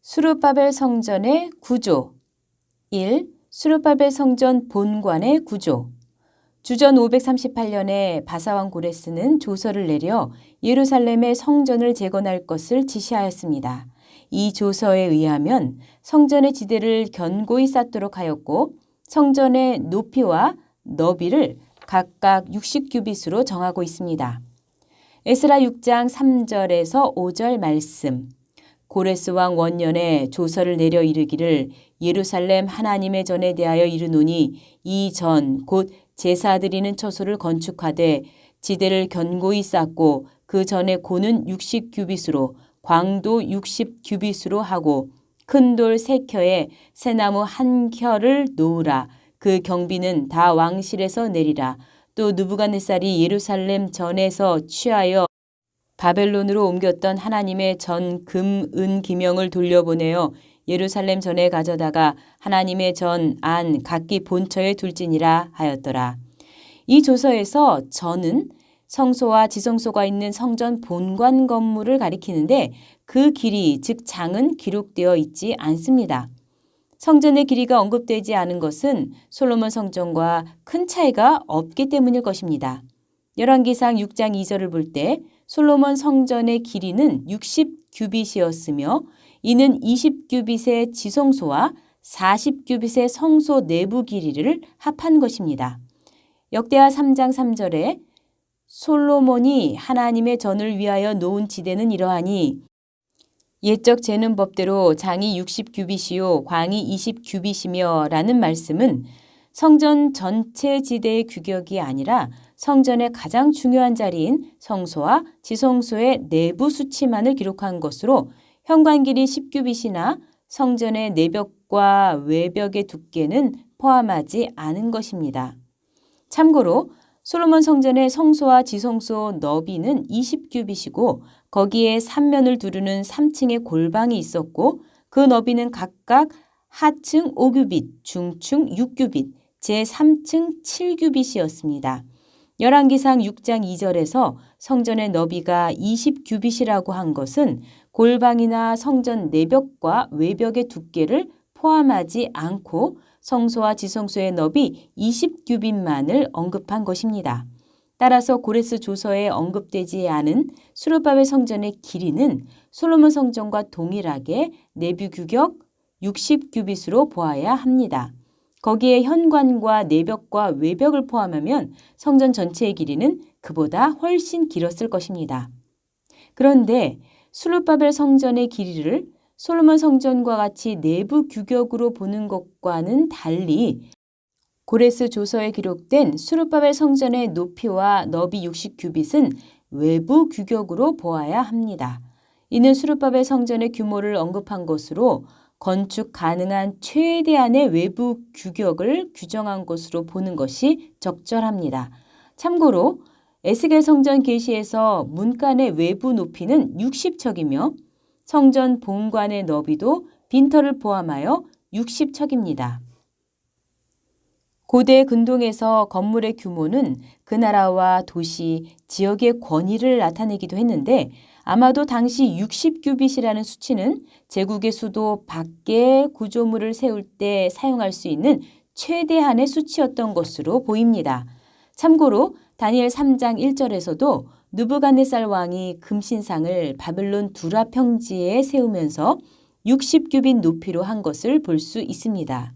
수르바벨 성전의 구조 1. 수르바벨 성전 본관의 구조 주전 538년에 바사왕 고레스는 조서를 내려 예루살렘의 성전을 재건할 것을 지시하였습니다. 이 조서에 의하면 성전의 지대를 견고히 쌓도록 하였고 성전의 높이와 너비를 각각 60규빗으로 정하고 있습니다. 에스라 6장 3절에서 5절 말씀 고레스 왕 원년에 조서를 내려 이르기를 예루살렘 하나님의 전에 대하여 이르노니 이 전 곧 제사 드리는 처소를 건축하되 지대를 견고히 쌓고 그 전에 고는 60규빗으로 광도 60규빗으로 하고 큰 돌 3켜에 새나무 1켜를 놓으라. 그 경비는 다 왕실에서 내리라. 또 느부갓네살이 예루살렘 전에서 취하여 바벨론으로 옮겼던 하나님의 전 금, 은, 기명을 돌려보내어 예루살렘 전에 가져다가 하나님의 전, 안, 각기 본처에 둘지니라 하였더라. 이 조서에서 전은 성소와 지성소가 있는 성전 본관 건물을 가리키는데 그 길이 즉 장은 기록되어 있지 않습니다. 성전의 길이가 언급되지 않은 것은 솔로몬 성전과 큰 차이가 없기 때문일 것입니다. 열왕기상 6장 2절을 볼 때 솔로몬 성전의 길이는 60규빗이었으며 이는 20규빗의 지성소와 40규빗의 성소 내부 길이를 합한 것입니다. 역대하 3장 3절에 솔로몬이 하나님의 전을 위하여 놓은 지대는 이러하니 옛적 재는 법대로 장이 60규빗이요 광이 20규빗이며 라는 말씀은 성전 전체 지대의 규격이 아니라 성전의 가장 중요한 자리인 성소와 지성소의 내부 수치만을 기록한 것으로 현관 길이 10규빗이나 성전의 내벽과 외벽의 두께는 포함하지 않은 것입니다. 참고로 솔로몬 성전의 성소와 지성소 너비는 20규빗이고 거기에 3면을 두르는 3층의 골방이 있었고 그 너비는 각각 하층 5규빗, 중층 6규빗, 제3층 7규빗이었습니다. 열왕기상 6장 2절에서 성전의 너비가 20규빗이라고 한 것은 골방이나 성전 내벽과 외벽의 두께를 포함하지 않고 성소와 지성소의 너비 20규빗만을 언급한 것입니다. 따라서 고레스 조서에 언급되지 않은 수르바벨 성전의 길이는 솔로몬 성전과 동일하게 내부 규격 60규빗으로 보아야 합니다. 거기에 현관과 내벽과 외벽을 포함하면 성전 전체의 길이는 그보다 훨씬 길었을 것입니다. 그런데 수르바벨 성전의 길이를 솔로몬 성전과 같이 내부 규격으로 보는 것과는 달리 고레스 조서에 기록된 수르바벨 성전의 높이와 너비 60규빗은 외부 규격으로 보아야 합니다. 이는 수르바벨 성전의 규모를 언급한 것으로 건축 가능한 최대한의 외부 규격을 규정한 것으로 보는 것이 적절합니다. 참고로 에스겔 성전 계시에서 문간의 외부 높이는 60척이며 성전 본관의 너비도 빈터를 포함하여 60척입니다. 고대 근동에서 건물의 규모는 그 나라와 도시, 지역의 권위를 나타내기도 했는데 아마도 당시 60규빗이라는 수치는 제국의 수도 밖에 구조물을 세울 때 사용할 수 있는 최대한의 수치였던 것으로 보입니다. 참고로 다니엘 3장 1절에서도 느부갓네살 왕이 금신상을 바벨론 두라 평지에 세우면서 60규빗 높이로 한 것을 볼 수 있습니다.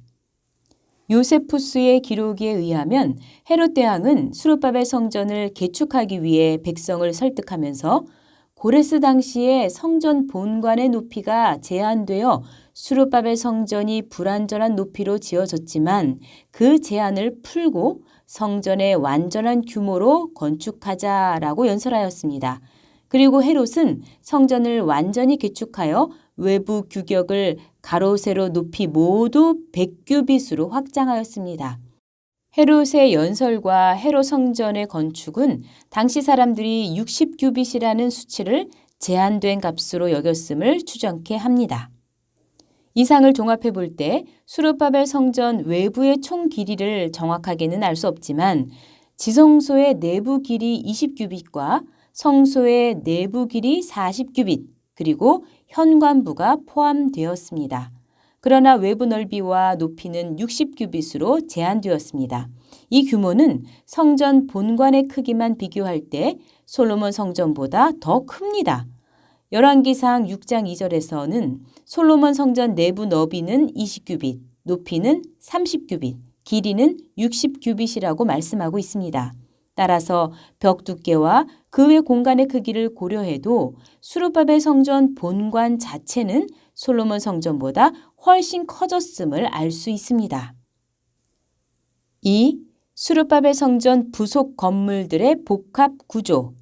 요세푸스의 기록에 의하면 헤롯 대왕은 수르바벨 성전을 개축하기 위해 백성을 설득하면서 고레스 당시에 성전 본관의 높이가 제한되어 수르바벨 성전이 불완전한 높이로 지어졌지만 그 제한을 풀고 성전의 완전한 규모로 건축하자라고 연설하였습니다. 그리고 헤롯은 성전을 완전히 개축하여 외부 규격을 가로 세로 높이 모두 100규빗으로 확장하였습니다. 헤롯의 연설과 헤롯 성전의 건축은 당시 사람들이 60규빗이라는 수치를 제한된 값으로 여겼음을 추정케 합니다. 이상을 종합해 볼 때 수르바벨 성전 외부의 총 길이를 정확하게는 알 수 없지만 지성소의 내부 길이 20규빗과 성소의 내부 길이 40규빗 그리고 현관부가 포함되었습니다. 그러나 외부 넓이와 높이는 60규빗으로 제한되었습니다. 이 규모는 성전 본관의 크기만 비교할 때 솔로몬 성전보다 더 큽니다. 열왕기상 6장 2절에서는 솔로몬 성전 내부 너비는 20규빗, 높이는 30규빗, 길이는 60규빗이라고 말씀하고 있습니다. 따라서 벽 두께와 그 외 공간의 크기를 고려해도 수르바벨 성전 본관 자체는 솔로몬 성전보다 훨씬 커졌음을 알 수 있습니다. 2. 수르바벨 성전 부속 건물들의 복합 구조.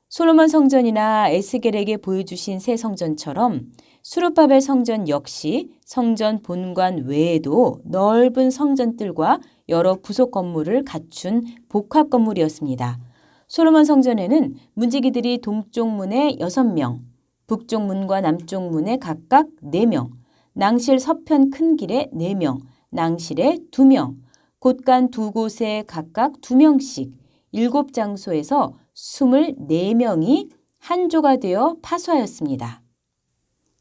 솔로몬 성전이나 에스겔에게 보여주신 새 성전처럼 수르바벨 성전 역시 성전 본관 외에도 넓은 성전들과 여러 부속 건물을 갖춘 복합 건물이었습니다. 솔로몬 성전에는 문지기들이 동쪽 문에 6명, 북쪽 문과 남쪽 문에 각각 4명, 낭실 서편 큰 길에 4명, 낭실에 2명, 곳간 2곳에 각각 2명씩 7장소에서 24명이 한 조가 되어 파수하였습니다.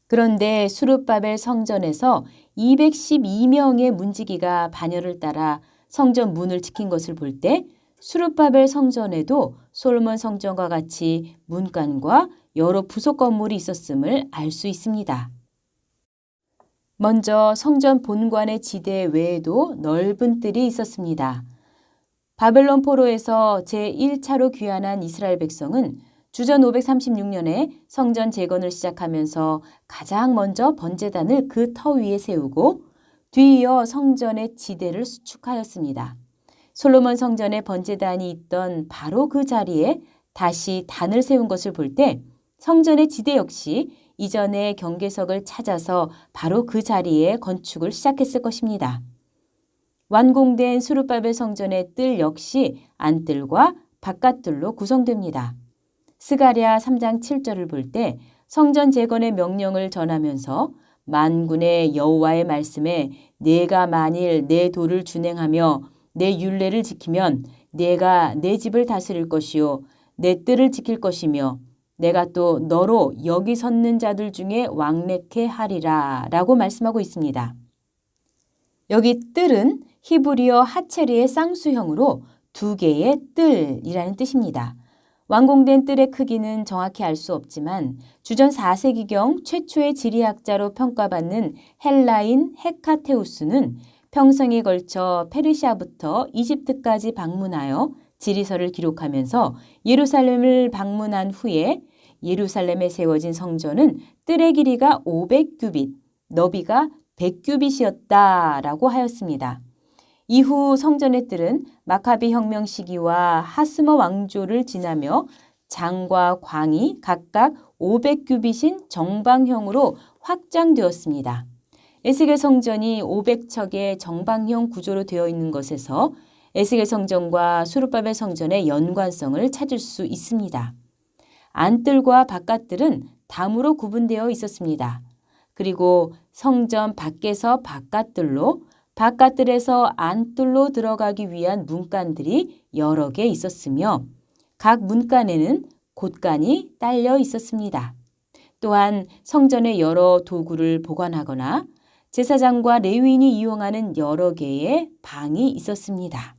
그런데 수르바벨 성전에서 212명의 문지기가 반열을 따라 성전 문을 지킨 것을 볼 때 수르바벨 성전에도 솔로몬 성전과 같이 문간과 여러 부속 건물이 있었음을 알 수 있습니다. 먼저 성전 본관의 지대 외에도 넓은 뜰이 있었습니다. 바벨론 포로에서 제1차로 귀환한 이스라엘 백성은 주전 536년에 성전 재건을 시작하면서 가장 먼저 번제단을 그 터 위에 세우고 뒤이어 성전의 지대를 수축하였습니다. 솔로몬 성전에 번제단이 있던 바로 그 자리에 다시 단을 세운 것을 볼 때 성전의 지대 역시 이전의 경계석을 찾아서 바로 그 자리에 건축을 시작했을 것입니다. 완공된 수르바벨 성전의 뜰 역시 안뜰과 바깥뜰로 구성됩니다. 스가랴 3장 7절을 볼 때 성전 재건의 명령을 전하면서 만군의 여호와의 말씀에 내가 만일 내 도를 준행하며 내 율례를 지키면 내가 내 집을 다스릴 것이요 내 뜰을 지킬 것이며 내가 또 너로 여기 섰는 자들 중에 왕래케 하리라 라고 말씀하고 있습니다. 여기 뜰은 히브리어 하체리의 쌍수형으로 2개의 뜰이라는 뜻입니다. 완공된 뜰의 크기는 정확히 알 수 없지만 주전 4세기경 최초의 지리학자로 평가받는 헬라인 헤카테우스는 평생에 걸쳐 페르시아부터 이집트까지 방문하여 지리서를 기록하면서 예루살렘을 방문한 후에 예루살렘에 세워진 성전은 뜰의 길이가 500규빗, 너비가 100규빗이었다라고 하였습니다. 이후 성전의 뜰은 마카비 혁명 시기와 하스모 왕조를 지나며 장과 광이 각각 500규빗인 정방형으로 확장되었습니다. 에스겔 성전이 500척의 정방형 구조로 되어 있는 것에서 에스겔 성전과 수르바벨 성전의 연관성을 찾을 수 있습니다. 안뜰과 바깥뜰은 담으로 구분되어 있었습니다. 그리고 성전 밖에서 바깥뜰로, 바깥뜰에서 안뜰로 들어가기 위한 문간들이 여러 개 있었으며 각 문간에는 곳간이 딸려 있었습니다. 또한 성전에 여러 도구를 보관하거나 제사장과 레위인이 이용하는 여러 개의 방이 있었습니다.